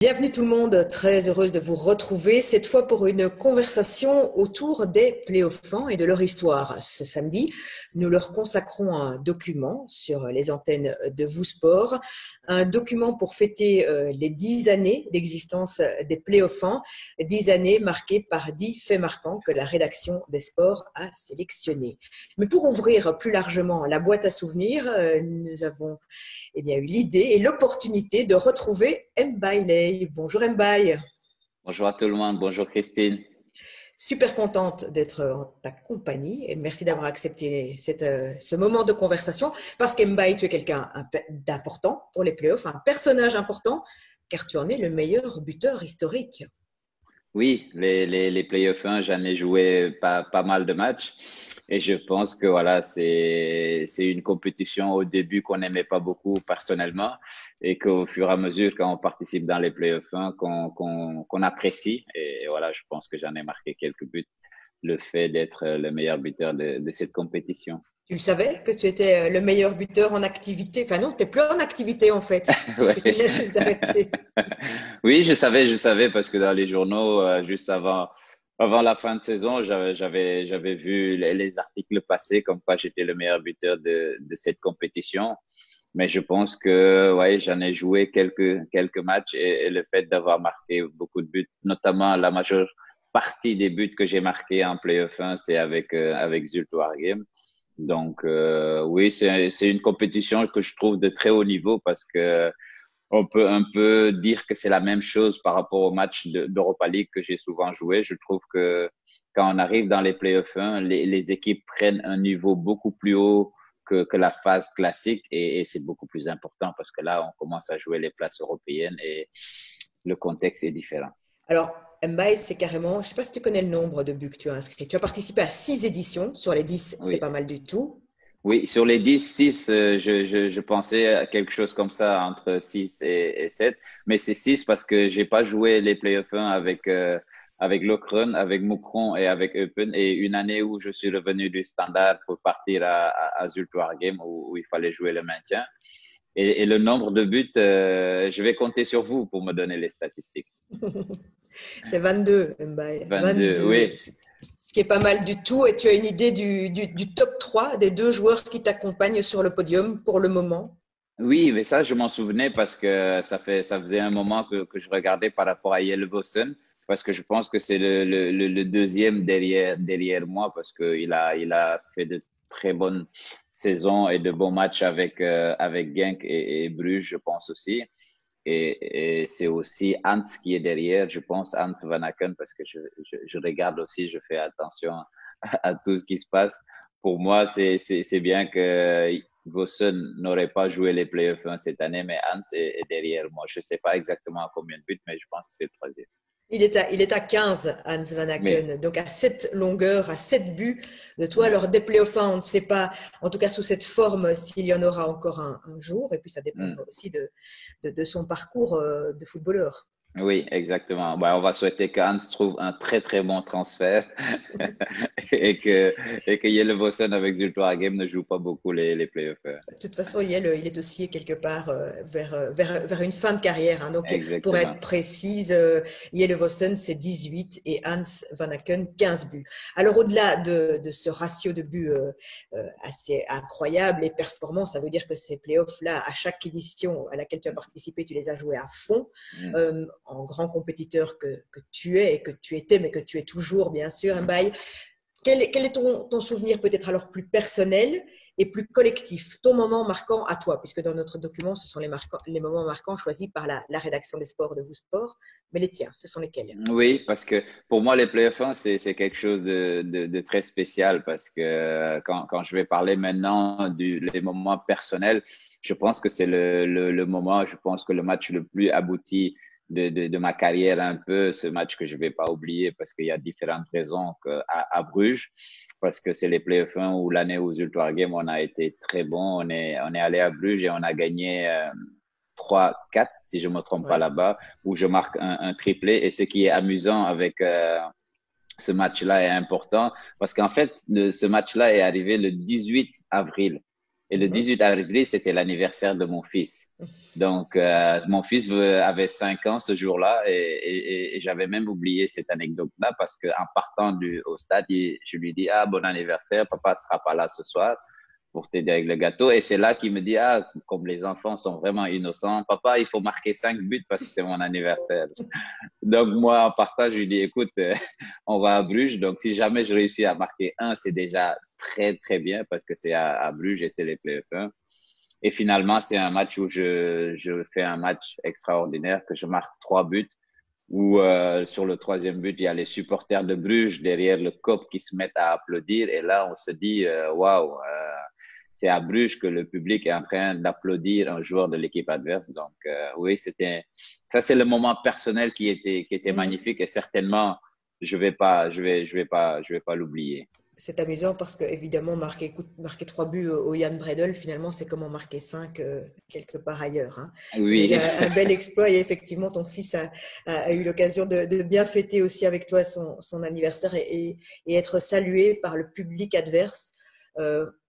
Bienvenue tout le monde, très heureuse de vous retrouver, cette fois pour une conversation autour des playoffs et de leur histoire. Ce samedi, nous leur consacrons un document sur les antennes de Vous Sport, un document pour fêter les 10 années d'existence des playoffs, 10 années marquées par 10 faits marquants que la rédaction des sports a sélectionnés. Mais pour ouvrir plus largement la boîte à souvenirs, nous avons eu l'idée et l'opportunité de retrouver Mbaye. Bonjour Mbaye. Bonjour à tout le monde, bonjour Christine. Super contente d'être en ta compagnie et merci d'avoir accepté ce moment de conversation parce qu'Mbaye, tu es quelqu'un d'important pour les playoffs, un personnage important car tu en es le meilleur buteur historique. Oui, les playoffs 1, j'en ai joué pas mal de matchs et je pense que voilà, c'est une compétition au début qu'on n'aimait pas beaucoup personnellement et qu'au fur et à mesure, quand on participe dans les playoffs 1, qu'on apprécie. Et voilà, je pense que j'en ai marqué quelques buts, le fait d'être le meilleur buteur de cette compétition. Tu le savais que tu étais le meilleur buteur en activité? Enfin non, tu n'es plus en activité en fait, puisque tu Ouais. viens juste d'arrêter. Oui, je savais parce que dans les journaux, juste avant la fin de saison, j'avais vu les articles passer comme quoi j'étais le meilleur buteur de cette compétition. Mais je pense que, ouais, j'en ai joué quelques matchs et le fait d'avoir marqué beaucoup de buts, notamment la majeure partie des buts que j'ai marqués en playoff 1, c'est avec Zulte Waregem. Donc, oui, c'est une compétition que je trouve de très haut niveau parce que on peut un peu dire que c'est la même chose par rapport au match d'Europa League que j'ai souvent joué. Je trouve que quand on arrive dans les playoffs 1, les équipes prennent un niveau beaucoup plus haut que la phase classique et c'est beaucoup plus important parce que là, on commence à jouer les places européennes et le contexte est différent. Alors, Mbaye, c'est carrément, je ne sais pas si tu connais le nombre de buts que tu as inscrits. Tu as participé à 6 éditions. Sur les 10, c'est Oui. pas mal du tout. Oui, sur les 10, 6, je pensais à quelque chose comme ça entre 6 et 7, mais c'est 6 parce que j'ai pas joué les playoffs 1 avec Lokeren, avec Moucron et avec Eupen et une année où je suis revenu du Standard pour partir à Zulte Waregem où il fallait jouer le maintien. Et le nombre de buts, je vais compter sur vous pour me donner les statistiques. C'est 22, Mbaye. 22, 22, oui. ce qui est pas mal du tout. Et tu as une idée du top 3 des deux joueurs qui t'accompagnent sur le podium pour le moment? Oui, mais ça, je m'en souvenais parce que ça faisait un moment que je regardais par rapport à Yelvosen, parce que je pense que c'est le deuxième derrière moi, parce il a fait de très bonnes saisons et de bons matchs avec Genk et Bruges, je pense aussi. Et c'est aussi Hans qui est derrière, je pense, Hans Van Aken, parce que je regarde aussi, je fais attention à tout ce qui se passe. Pour moi, c'est bien que Vossen n'aurait pas joué les playoffs 1 cette année, mais Hans est derrière moi. Je ne sais pas exactement à combien de buts, mais je pense que c'est le troisième. Il est à 15, Hans Van Mais Aken, donc à 7 longueurs, à 7 buts de toi. Alors, des playoffs, on ne sait pas, en tout cas sous cette forme, s'il y en aura encore un jour. Et puis, ça dépendra aussi de son parcours de footballeur. oui, exactement. Bah, on va souhaiter qu'Hans trouve un très très bon transfert et que Yelle Vossen avec Zultoire Game ne joue pas beaucoup les playoffs. De toute façon, il est aussi quelque part vers une fin de carrière, hein. Donc, pour être Exactement. précise, Jelle Vossen, c'est 18 et Hans Van Aken, 15 buts. Alors, au-delà de ce ratio de buts assez incroyable et performant, ça veut dire que ces playoffs-là, à chaque édition à laquelle tu as participé, tu les as joués à fond, Mm. en grand compétiteur que tu es et que tu étais, mais que tu es toujours, bien sûr, un bail. Quel est ton souvenir peut-être alors plus personnel et plus collectif, ton moment marquant à toi, puisque dans notre document, ce sont les moments marquants choisis par la rédaction des sports de Vous Sport, mais les tiens, ce sont lesquels? Oui, parce que pour moi, les playoffs 1, c'est quelque chose de très spécial parce que quand je vais parler maintenant les moments personnels, je pense que c'est le moment, je pense que le match le plus abouti de ma carrière un peu, ce match que je vais pas oublier parce qu'il y a différentes raisons à Bruges, parce que c'est les playoffs 1 où l'année où Ultra Game, on a été très bon, on est allé à Bruges et on a gagné 3-4, si je me trompe pas Ouais. là-bas où je marque un triplé. Et ce qui est amusant avec ce match-là est important parce qu'en fait, ce match-là est arrivé le 18 avril. Et le Mhm. 18 avril, c'était l'anniversaire de mon fils. Donc, mon fils avait 5 ans ce jour-là et j'avais même oublié cette anecdote-là parce que en partant au stade, je lui dis, ah, bon anniversaire, papa sera pas là ce soir pour t'aider avec le gâteau. Et c'est là qu'il me dit, ah, comme les enfants sont vraiment innocents, papa, il faut marquer 5 buts parce que c'est mon anniversaire. Donc, moi, en partant, je lui dis, écoute, on va à Bruges. Donc, si jamais je réussis à marquer un, c'est déjà très, très bien parce que c'est à Bruges et c'est les playoffs 1. Et finalement, c'est un match où je fais un match extraordinaire, que je marque 3 buts, où sur le troisième but, il y a les supporters de Bruges derrière le COP qui se mettent à applaudir. Et là, on se dit, waouh, c'est à Bruges que le public est en train d'applaudir un joueur de l'équipe adverse. Donc, oui, ça c'est le moment personnel qui était Mhm. magnifique et certainement, je vais pas l'oublier. C'est amusant parce que, évidemment, marquer 3 buts au Jan Bredel, finalement, c'est comme en marquer 5 quelque part ailleurs, hein. C'est Oui, déjà un bel exploit et effectivement, ton fils a eu l'occasion de bien fêter aussi avec toi son anniversaire et être salué par le public adverse.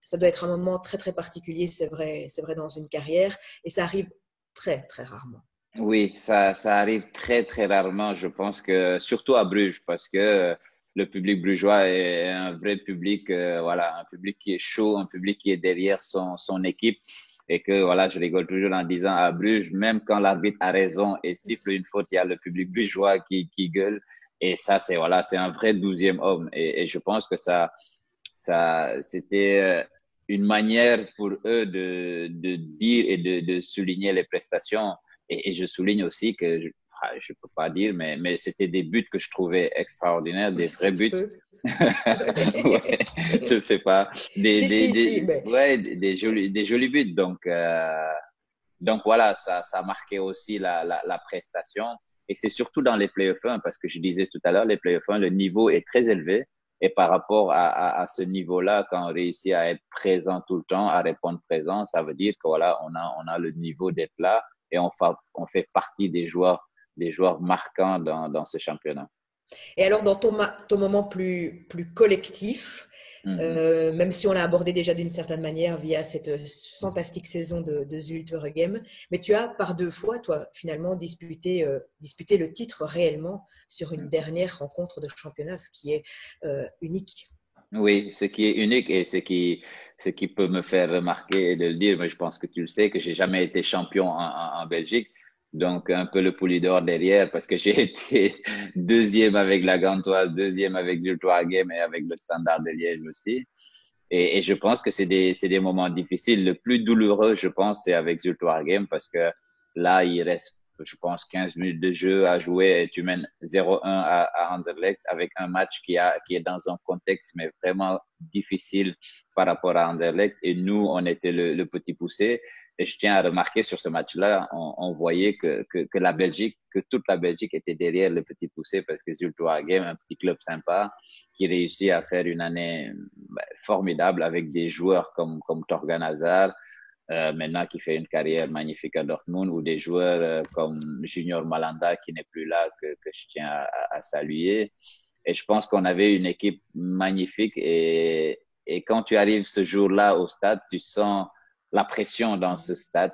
Ça doit être un moment très, très particulier, c'est vrai dans une carrière et ça arrive très, très rarement. oui, ça arrive très, très rarement. Je pense que, surtout à Bruges, parce que le public brugeois est un vrai public, voilà, un public qui est chaud, un public qui est derrière son équipe. Et que, voilà, je rigole toujours en disant à Bruges, même quand l'arbitre a raison et siffle une faute, il y a le public brugeois qui gueule. Et ça, voilà, c'est un vrai 12e homme. Et je pense que c'était une manière pour eux de dire et de souligner les prestations. Et je souligne aussi que, je peux pas dire, mais c'était des buts que je trouvais extraordinaires, des Si vrais tu buts. peux. Ouais, je sais pas, Si, ben, ouais, des jolis buts. Donc voilà, ça a marqué aussi la prestation. Et c'est surtout dans les playoffs 1, parce que je disais tout à l'heure, les playoffs 1, le niveau est très élevé. Et par rapport à ce niveau-là, quand on réussit à être présent tout le temps, à répondre présent, ça veut dire que voilà, on a le niveau d'être là et on fait partie des joueurs marquants dans ce championnat. et alors, dans ton moment plus collectif, Mhm. même si on l'a abordé déjà d'une certaine manière via cette fantastique saison de Zulte Waregem, mais tu as par 2 fois, toi, finalement, disputé le titre réellement sur une dernière rencontre de championnat, ce qui est unique. Oui, ce qui est unique et ce qui peut me faire remarquer et de le dire, mais je pense que tu le sais, que j'ai jamais été champion en Belgique. Donc, un peu le pouls d'or derrière parce que j'ai été deuxième avec la Gantoise, deuxième avec Zulte Waregem et avec le Standard de Liège aussi. Et je pense que c'est des moments difficiles. Le plus douloureux, je pense, c'est avec Zulte Waregem parce que là, il reste, je pense, 15 minutes de jeu à jouer et tu mènes 0-1 à Anderlecht avec un match qui est dans un contexte, mais vraiment difficile par rapport à Anderlecht. Et nous, on était le petit poussé. Et je tiens à remarquer sur ce match-là, on voyait que la Belgique, que toute la Belgique était derrière le petit poussé parce que Zulte Waregem, un petit club sympa, qui réussit à faire une année formidable avec des joueurs comme Torgan Hazard, maintenant qui fait une carrière magnifique à Dortmund, ou des joueurs comme Junior Malanda qui n'est plus là, que je tiens à saluer. Et je pense qu'on avait une équipe magnifique et quand tu arrives ce jour-là au stade, tu sens la pression dans ce stade.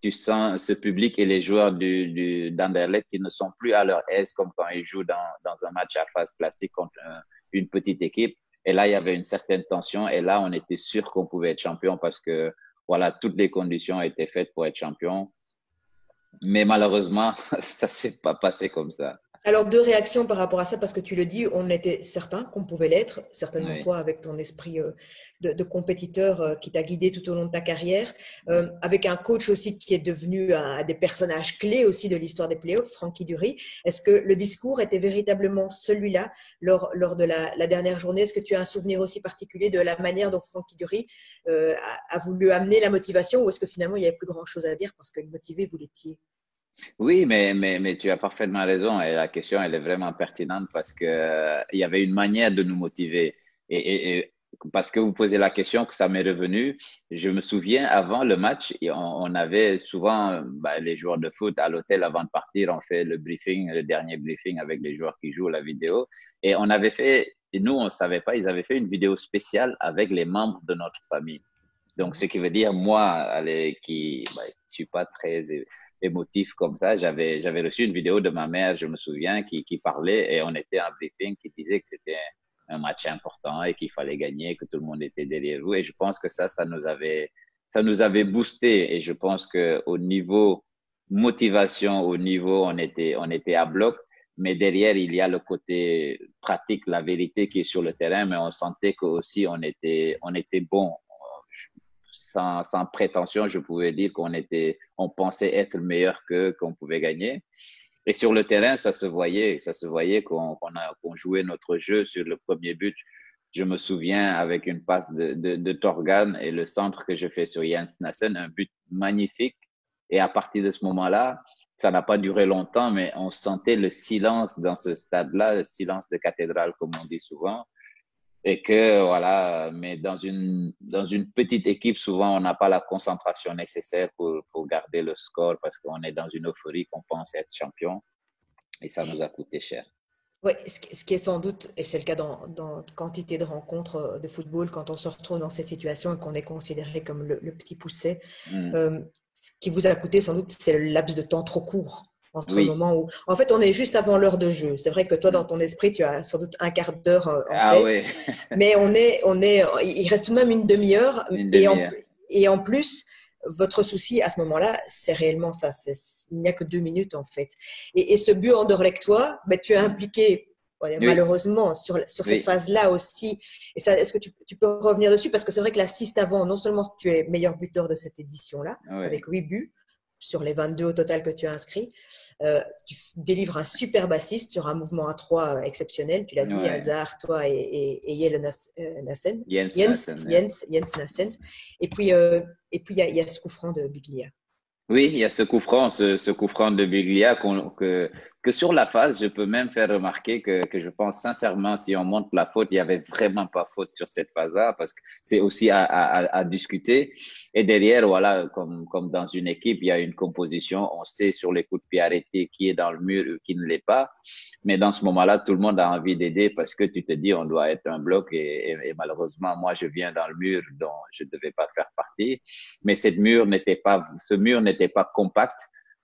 Tu sens ce public et les joueurs d'Anderlecht qui ne sont plus à leur aise comme quand ils jouent dans un match à phase classique contre une petite équipe. Et là, il y avait une certaine tension. Et là, on était sûr qu'on pouvait être champion parce que, voilà, toutes les conditions étaient faites pour être champion. Mais malheureusement, ça s'est pas passé comme ça. Alors, 2 réactions par rapport à ça, parce que tu le dis, on était certain qu'on pouvait l'être, certainement Oui, toi avec ton esprit de compétiteur qui t'a guidé tout au long de ta carrière, oui. avec un coach aussi qui est devenu un des personnages clés aussi de l'histoire des playoffs, Francky Dury. Est-ce que le discours était véritablement celui-là lors de la dernière journée? Est-ce que tu as un souvenir aussi particulier de la manière dont Francky Dury a voulu amener la motivation ou est-ce que finalement il n'y avait plus grand-chose à dire parce que motivé, vous l'étiez? Oui, mais tu as parfaitement raison et la question, elle est vraiment pertinente parce que il y avait une manière de nous motiver et parce que vous posez la question que ça m'est revenu, je me souviens avant le match, on avait souvent les joueurs de foot à l'hôtel avant de partir, on fait le briefing, le dernier briefing avec les joueurs qui jouent la vidéo et on avait fait, et nous on savait pas, ils avaient fait une vidéo spéciale avec les membres de notre famille. Donc, ce qui veut dire, moi, allez, qui suis pas très émotif comme ça, j'avais reçu une vidéo de ma mère, je me souviens, qui parlait et on était en briefing, qui disait que c'était un match important et qu'il fallait gagner, que tout le monde était derrière vous. Et je pense que ça nous avait boosté. Et je pense que au niveau motivation, au niveau, on était à bloc. Mais derrière, il y a le côté pratique, la vérité qui est sur le terrain, mais on sentait que aussi on était bon. Sans prétention, je pouvais dire on pensait être meilleur qu'on pouvait gagner. Et sur le terrain, ça se voyait qu'on jouait notre jeu sur le premier but. Je me souviens avec une passe de Torgan et le centre que je fais sur Jens Nassen, un but magnifique. Et à partir de ce moment-là, ça n'a pas duré longtemps, mais on sentait le silence dans ce stade-là, le silence de cathédrale, comme on dit souvent. Et que, voilà, mais dans une petite équipe, souvent, on n'a pas la concentration nécessaire pour garder le score parce qu'on est dans une euphorie qu'on pense être champion. Et ça nous a coûté cher. Oui, ce qui est sans doute, et c'est le cas dans quantité de rencontres de football, quand on se retrouve dans cette situation et qu'on est considéré comme le petit pousset, Mm. ce qui vous a coûté sans doute, c'est le laps de temps trop court entre le Oui. moment où… En fait, on est juste avant l'heure de jeu. C'est vrai que toi, dans Mm. ton esprit, tu as sans doute un quart d'heure en Ah tête, oui, mais il reste tout de même une demi-heure. une demi-heure. Et en plus, votre souci à ce moment-là, c'est réellement ça. Il n'y a que 2 minutes en fait. Et ce but Anderlecht-toi, ben, tu es Mm. impliqué, ouais, Oui, malheureusement sur cette oui, phase-là aussi. Et ça, est-ce que tu peux revenir dessus? Parce que c'est vrai que l'assist avant, non seulement tu es meilleur buteur de cette édition-là, oui, avec 8 buts sur les 22 au total que tu as inscrits, tu délivres un superbe assist sur un mouvement à 3 exceptionnel. Tu l'as dit, oui. Hazard, toi et Jelle Nassen. Jens Nassen, ouais. Jens Nassens. Et puis il y a ce coup franc de Biglia. Oui, il y a ce coup franc de Biglia que sur la phase, je peux même faire remarquer que je pense sincèrement, si on montre la faute, il y avait vraiment pas faute sur cette phase-là parce que c'est aussi à discuter. Et derrière, voilà, comme dans une équipe, il y a une composition. On sait sur les coups de pied arrêtés qui est dans le mur ou qui ne l'est pas. Mais dans ce moment-là, tout le monde a envie d'aider parce que tu te dis, on doit être un bloc et malheureusement, moi, je viens dans le mur dont je ne devais pas faire partie. Mais ce mur n'était pas compact.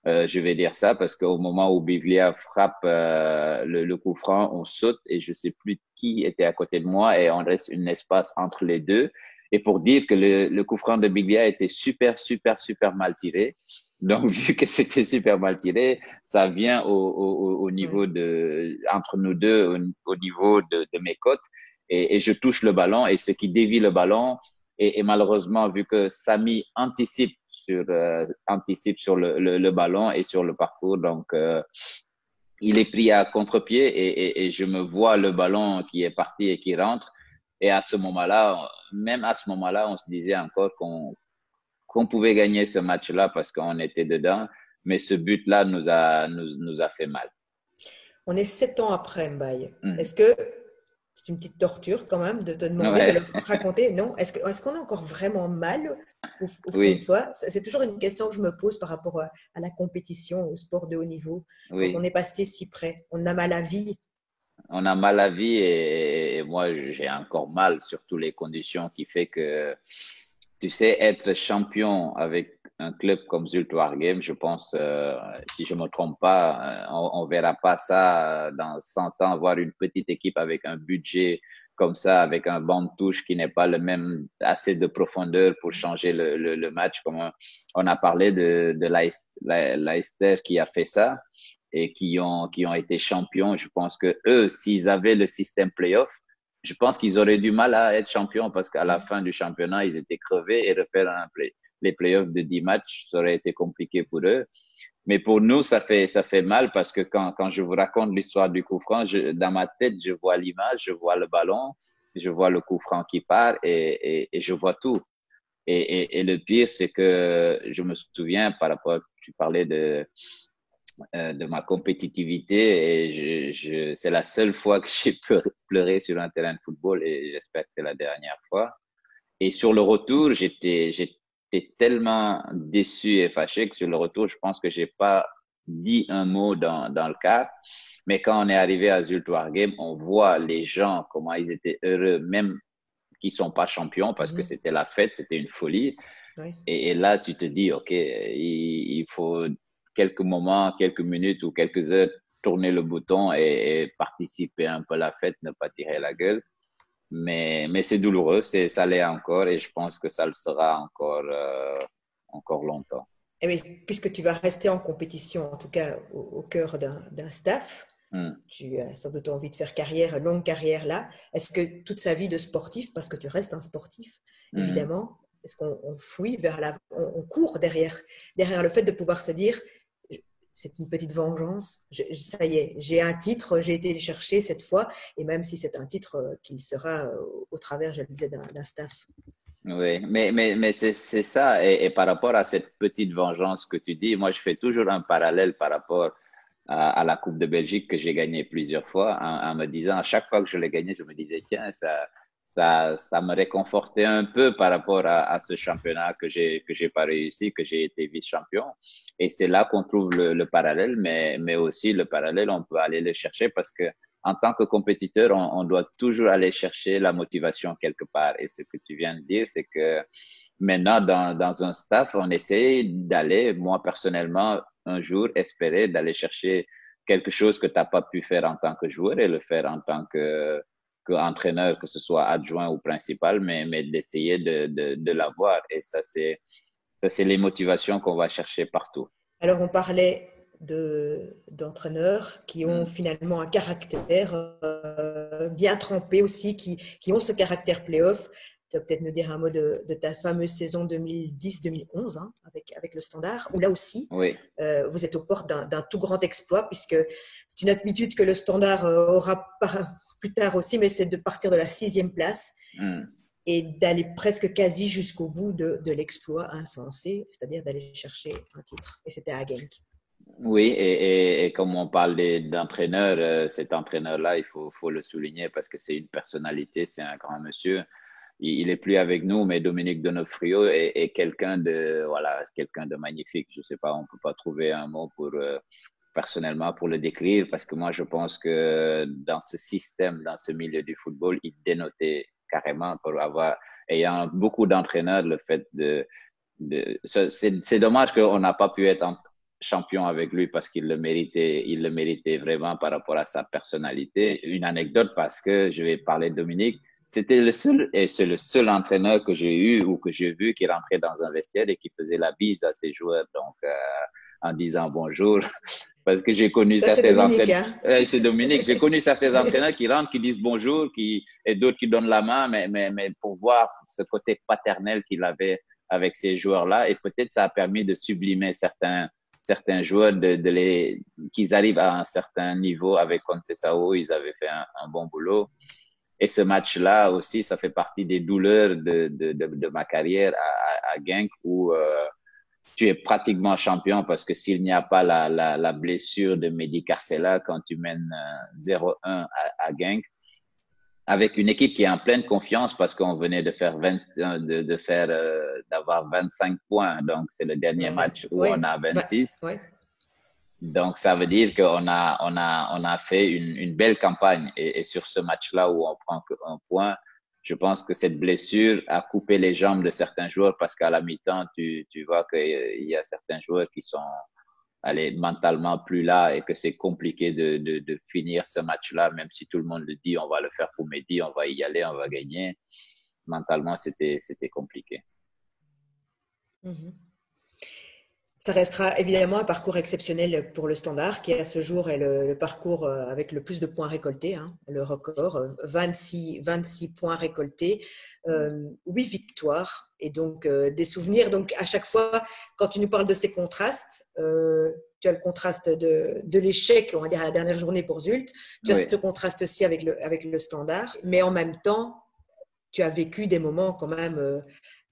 Je vais dire ça parce qu'au moment où Biglia frappe le coup franc, on saute et je sais plus qui était à côté de moi et on reste un espace entre les deux. Et pour dire que le coup franc de Biglia était super, super, super mal tiré. Donc, vu que c'était super mal tiré, ça vient au niveau Ouais. entre nous deux, au niveau de mes côtes. Et je touche le ballon et ce qui dévie le ballon, et malheureusement, vu que Samy anticipe sur le ballon et sur le parcours, donc il est pris à contre-pied et je me vois le ballon qui est parti et qui rentre. Et à ce moment-là, même à ce moment-là, on se disait encore qu'on pouvait gagner ce match-là parce qu'on était dedans, mais ce but-là nous a fait mal. On est 7 ans après Mbaye. Mm. Est-ce que c'est une petite torture quand même de te demander de Ouais, leur raconter? Non? Est-ce qu'on a encore vraiment mal au fond de oui, soi? C'est toujours une question que je me pose par rapport à la compétition, au sport de haut niveau. Quand on oui. est passé si près, on a mal à vie. On a mal à vie et moi j'ai encore mal sur toutes les conditions qui fait que tu sais être champion avec un club comme Zulte Waregem, je pense si je me trompe pas, on verra pas ça dans 100 ans, voir une petite équipe avec un budget comme ça, avec un banc de touche qui n'est pas le même, assez de profondeur pour changer le match. Comme on a parlé de Leicester qui a fait ça et qui ont été champions. Je pense que eux, s'ils avaient le système playoff, je pense qu'ils auraient du mal à être champions parce qu'à la fin du championnat, ils étaient crevés et refaire les playoffs de 10 matchs, ça aurait été compliqué pour eux. Mais pour nous, ça fait mal parce que quand je vous raconte l'histoire du coup franc, dans ma tête, je vois l'image, je vois le ballon, je vois le coup franc qui part et je vois tout. Et le pire, c'est que je me souviens par rapport, tu parlais de ma compétitivité et c'est la seule fois que j'ai pleuré sur un terrain de football et j'espère que c'est la dernière fois. Et sur le retour, j'étais tellement déçu et fâché que sur le retour, je pense que j'ai pas dit un mot dans le car. Mais quand on est arrivé à Zulte Waregem, on voit les gens, comment ils étaient heureux, même qui sont pas champions parce que Mhm. c'était la fête, c'était une folie. Oui. Et là, tu te dis, OK, il faut quelques moments, quelques minutes ou quelques heures tourner le bouton et participer un peu à la fête, ne pas tirer la gueule. Mais c'est douloureux, ça l'est encore et je pense que ça le sera encore longtemps. Eh oui, puisque tu vas rester en compétition, en tout cas au cœur d'un staff, Hmm. tu as sans doute envie de faire carrière, longue carrière là. Est-ce que toute sa vie de sportif, parce que tu restes un sportif, Mhm. évidemment, est-ce qu'on fouille vers on court derrière le fait de pouvoir se dire, c'est une petite vengeance, ça y est, j'ai un titre, j'ai été le chercher cette fois, et même si c'est un titre qui sera au travers, je le disais, d'un staff. Oui, mais c'est ça. Et par rapport à cette petite vengeance que tu dis, moi, je fais toujours un parallèle par rapport à la Coupe de Belgique que j'ai gagnée plusieurs fois en me disant, à chaque fois que je l'ai gagnée, je me disais, tiens, ça me réconfortait un peu par rapport à ce championnat que j'ai pas réussi, que j'ai été vice-champion. Et c'est là qu'on trouve le parallèle, mais aussi le parallèle, on peut aller le chercher parce que en tant que compétiteur, on doit toujours aller chercher la motivation quelque part. Et ce que tu viens de dire, c'est que maintenant, dans un staff, on essaie d'aller, moi personnellement, un jour, espérer d'aller chercher quelque chose que tu n'as pas pu faire en tant que joueur et le faire en tant qu'entraîneur, que ce soit adjoint ou principal, mais d'essayer de l'avoir. Et ça, c'est les motivations qu'on va chercher partout. Alors, on parlait d'entraîneurs qui ont Mm. finalement un caractère bien trempé aussi, qui ont ce caractère playoff. Tu vas peut-être nous dire un mot de ta fameuse saison 2010-2011 hein, avec le Standard, où là aussi, Oui. vous êtes aux portes d'un tout grand exploit, puisque c'est une habitude que le Standard aura plus tard aussi, mais c'est de partir de la 6e place Mm. et d'aller presque quasi jusqu'au bout de l'exploit insensé, c'est-à-dire d'aller chercher un titre. Et c'était à Genk. Oui, et comme on parle d'entraîneur, cet entraîneur-là, faut le souligner parce que c'est une personnalité, c'est un grand monsieur. Il est plus avec nous, mais Dominique Donofrio est quelqu'un voilà, quelqu'un de magnifique. Je sais pas, on peut pas trouver un mot personnellement pour le décrire parce que moi, je pense que dans ce système, dans ce milieu du football, il dénotait carrément pour ayant beaucoup d'entraîneurs, le fait c'est dommage qu'on n'a pas pu être champion avec lui parce il le méritait vraiment par rapport à sa personnalité. Une anecdote parce que je vais parler de Dominique. C'était le seul, et c'est le seul entraîneur que j'ai eu ou que j'ai vu qui rentrait dans un vestiaire et qui faisait la bise à ses joueurs, donc, en disant bonjour. Parce que j'ai connu Ça, c'est certains Dominique. entraîneurs, Hein. c'est Dominique, j'ai connu certains entraîneurs qui rentrent, qui disent bonjour, et d'autres qui donnent la main, mais pour voir ce côté paternel qu'il avait avec ces joueurs-là, et peut-être ça a permis de sublimer certains joueurs, qu'ils arrivent à un certain niveau avec Conceição, ils avaient fait un bon boulot. Et ce match-là aussi, ça fait partie des douleurs de ma carrière à Genk où tu es pratiquement champion parce que s'il n'y a pas la blessure de Mehdi Carcella quand tu mènes 0-1 à Genk, avec une équipe qui est en pleine confiance parce qu'on venait de faire d'avoir 25 points. Donc, c'est le dernier Ouais, match où on ouais, a 26. ouais. Donc, ça veut dire on a fait une belle campagne. Et sur ce match-là où on prend qu'un point, je pense que cette blessure a coupé les jambes de certains joueurs parce qu'à la mi-temps, tu vois qu'il y a certains joueurs qui sont allez, mentalement plus là et que c'est compliqué de finir ce match-là, même si tout le monde le dit, on va le faire pour Mehdi, on va y aller, on va gagner. Mentalement, c'était compliqué. Mhm. Ça restera évidemment un parcours exceptionnel pour le Standard, qui à ce jour est le parcours avec le plus de points récoltés, hein, le record, 26 points récoltés, 8 victoires, et donc des souvenirs. Donc à chaque fois, quand tu nous parles de ces contrastes, tu as le contraste de l'échec, on va dire à la dernière journée pour Zult, tu as Oui. ce contraste aussi avec le Standard, mais en même temps, tu as vécu des moments quand même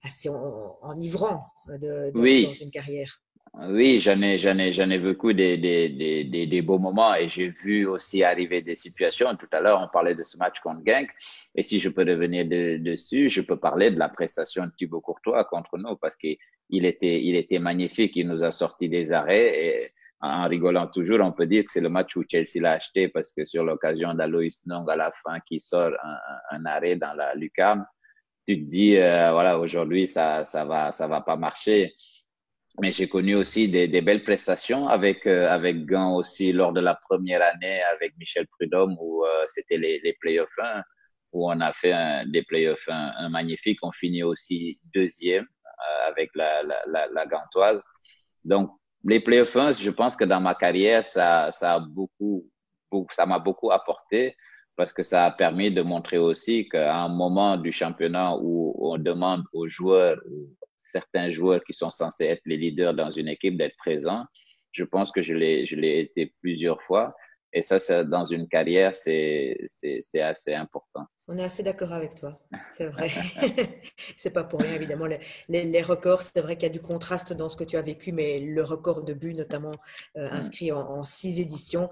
assez enivrants dans Oui, une carrière. oui, j'en ai vécu des beaux moments et j'ai vu aussi arriver des situations. Tout à l'heure, on parlait de ce match contre Genk. Et si je peux revenir dessus, je peux parler de la prestation de Thibaut Courtois contre nous parce il était magnifique. Il nous a sorti des arrêts et en rigolant toujours, on peut dire que c'est le match où Chelsea l'a acheté parce que sur l'occasion d'Aloïs Nong à la fin qui sort un arrêt dans la lucarne. tu te dis, voilà, aujourd'hui, ça va pas marcher. Mais j'ai connu aussi des belles prestations avec Gand aussi lors de la première année avec Michel Prudhomme où c'était les playoffs 1, où on a fait des playoffs un magnifique. On finit aussi deuxième avec la Gantoise. Donc, les playoffs 1, je pense que dans ma carrière, ça a ça m'a beaucoup apporté parce que ça a permis de montrer aussi qu'à un moment du championnat où on demande aux joueurs, certains joueurs qui sont censés être les leaders dans une équipe d'être présents, je pense que je l'ai été plusieurs fois. Et ça, dans une carrière, c'est assez important. On est assez d'accord avec toi, c'est vrai. C'est pas pour rien, évidemment. Les records, c'est vrai qu'il y a du contraste dans ce que tu as vécu, mais le record de but, notamment inscrit en 6 éditions,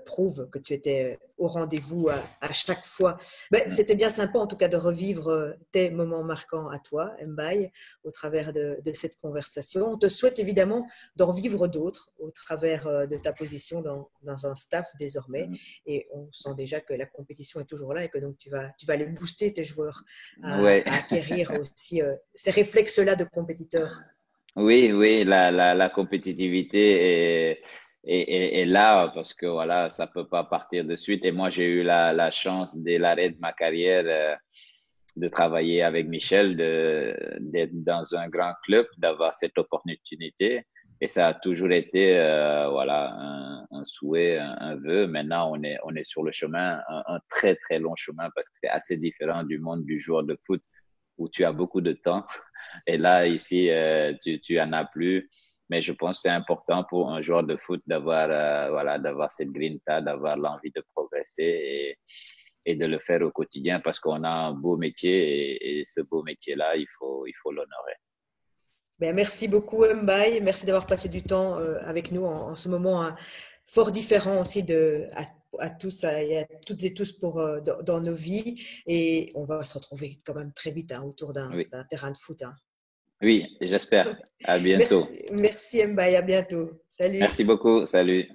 prouve que tu étais au rendez-vous à chaque fois. Ben, c'était bien sympa, en tout cas, de revivre tes moments marquants à toi, Mbaye, au travers de cette conversation. On te souhaite évidemment d'en vivre d'autres au travers de ta position dans un staff désormais. Et on sent déjà que la compétition est toujours là et que donc tu vas aller booster tes joueurs Ouais. à acquérir aussi ces réflexes-là de compétiteurs. Oui, oui, la compétitivité est là parce que voilà, ça peut pas partir de suite. Et moi, j'ai eu la chance dès l'arrêt de ma carrière de travailler avec Michel, d'être dans un grand club, d'avoir cette opportunité. Et ça a toujours été voilà un souhait, un vœu. Maintenant, on est sur le chemin, un très très long chemin parce que c'est assez différent du monde du joueur de foot où tu as beaucoup de temps. Et là, ici, tu en as plus. Mais je pense que c'est important pour un joueur de foot d'avoir voilà, d'avoir cette grinta, d'avoir l'envie de progresser et de le faire au quotidien parce qu'on a un beau métier et ce beau métier-là, il faut l'honorer. Ben, merci beaucoup, Mbaye. Merci d'avoir passé du temps avec nous en ce moment hein, fort différent aussi à tous et à toutes et tous dans nos vies. Et on va se retrouver quand même très vite hein, autour Oui, d'un terrain de foot. Hein. oui, j'espère. À bientôt. Merci, merci Mbaye. À bientôt. Salut. Merci beaucoup. Salut.